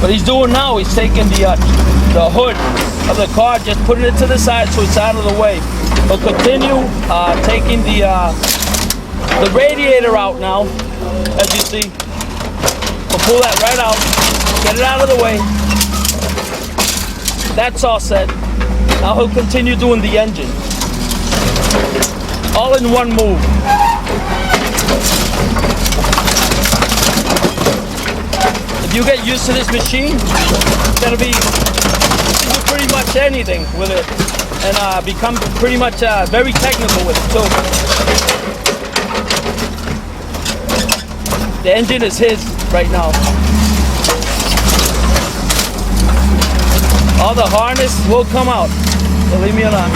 What he's doing now, he's taking the hood of the car, just putting it to the side so it's out of the way. He'll continue taking the radiator out now, as you see. We'll pull that right out, get it out of the way. That's all set. Now he'll continue doing the engine. All in one move. If you get used to this machine, it's gonna be, you can do pretty much anything with it and become pretty much very technical with it too. The engine is his right now. All the harness will come out, believe me or not.